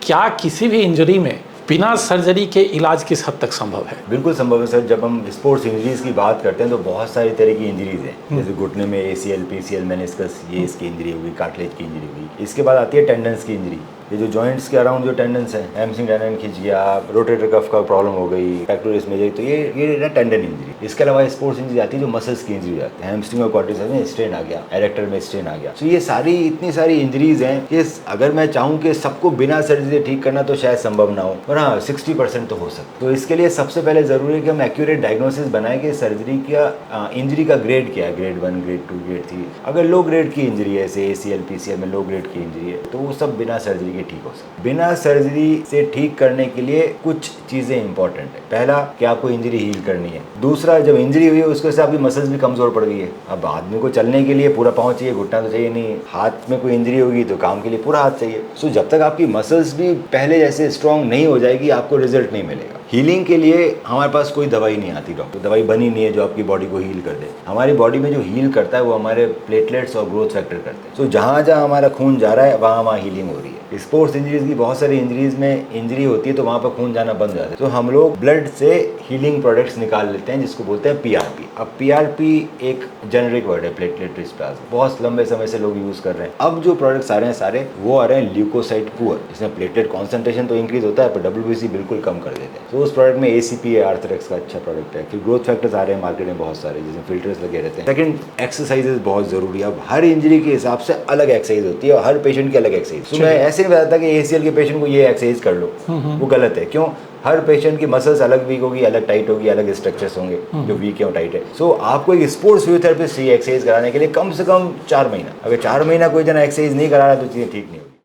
क्या किसी भी इंजरी में बिना सर्जरी के इलाज किस हद तक संभव है? बिल्कुल संभव है सर। जब हम स्पोर्ट्स इंजरीज की बात करते हैं तो बहुत सारी तरह की इंजरीज हैं, जैसे घुटने में ACL, PCL, मेनिस्कस, ये इसकी इंजरी हुई, कार्टिलेज की इंजरी हुई। इसके बाद आती है टेंडन्स की इंजरी, ये जो जॉइंट्स के अराउंड जो टेंडन्स हैं, हैमस्ट्रिंग टेंडन खिंच गया, रोटेटर कफ का प्रॉब्लम हो गई, पेक्टोरस मेजर, तो ये ना टेंडन इंजरी। इसके अलावा स्पोर्ट्स इंजरी आती है जो मसल्स की इंजरी आती है, हैमस्ट्रिंग और क्वाड्रिसेप्स में स्ट्रेन आ गया, एरेक्टर में स्ट्रेन आ गया। तो ये सारी इतनी सारी इंजरीज हैं कि अगर मैं चाहूँ कि सबको बिना सर्जरी ठीक करना तो शायद संभव ना हो, पर हाँ 60% तो हो सकता। तो इसके लिए सबसे पहले जरूरी है कि हम एक्यूरेट डायग्नोसिस बनाएं कि सर्जरी का इंजरी का ग्रेड क्या है, ग्रेड 1, ग्रेड 2, ग्रेड 3। अगर लो ग्रेड की इंजरी है, जैसे ACL, PCL में लो ग्रेड की इंजरी है, तो वो सब बिना सर्जरी के ठीक हो सकता। बिना सर्जरी से ठीक करने के लिए कुछ चीजें इंपॉर्टेंट है। पहला कि आपको इंजरी हील करनी है। दूसरा, जब इंजरी हुई है उसके से आपकी मसल्स भी कमजोर पड़ गई है। अब आदमी को चलने के लिए पूरा पाँव चाहिए, घुटना तो चाहिए नहीं। हाथ में कोई इंजरी होगी तो काम के लिए पूरा हाथ चाहिए। सो जब तक आपकी मसल्स भी पहले जैसे स्ट्रांग नहीं हो जाएगी, आपको रिजल्ट नहीं मिलेगा। हीलिंग के लिए हमारे पास कोई दवाई नहीं आती, डॉक्टर दवाई बनी नहीं है जो आपकी बॉडी को हील कर दे। हमारी बॉडी में जो हील करता है वो हमारे प्लेटलेट्स और ग्रोथ फैक्टर करते हैं। सो जहाँ जहाँ हमारा खून जा रहा है वहाँ हीलिंग हो रही है। स्पोर्ट्स इंजरीज की बहुत सारी इंजरीज में इंजरी होती है तो वहाँ पर खून जाना बंद हो जाता है, तो हम लोग ब्लड से हीलिंग प्रोडक्ट्स निकाल लेते हैं जिसको बोलते हैं PRP। अब PRP एक जेनरिक वर्ड है, प्लेटलेट रिच प्लाज्मा, बहुत लंबे समय से लोग यूज कर रहे हैं। अब जो प्रोडक्ट्स आ रहे हैं सारे वो आ रहे हैं ल्यूकोसाइट पुअर, जिसमें प्लेटलेट कॉन्सेंट्रेशन तो इंक्रीज होता है पर WBC बिल्कुल कम कर देते हैं। तो उस प्रोडक्ट में ACP है, आर्थरेक्स का अच्छा प्रोडक्ट है। फिर ग्रोथ फैक्टर्स आ रहे हैं मार्केट में बहुत सारे, जिसमें फिल्टर्स लगे रहते हैं। सेकंड, एक्सरसाइजेज बहुत जरूरी है। अब हर इंजरी के हिसाब से अलग एक्सरसाइज होती है और हर पेशेंट की अलग एक्सरसाइज। तो मैं ऐसे नहीं बताता कि ACL के पेशेंट को ये एक्सरसाइज कर लो, वो गलत है। क्यों? हर पेशेंट की मसल्स अलग वीक होगी, अलग टाइट होगी, अलग स्ट्रक्चर्स होंगे जो वीक है और टाइट है। सो आपको एक स्पोर्ट्स फिजियोथेरेपिस्ट चाहिए एक्सरसाइज कराने के लिए कम से कम 4 महीना। अगर 4 महीना कोई जना एक्सरसाइज नहीं करा रहा तो चीजें ठीक नहीं होगी।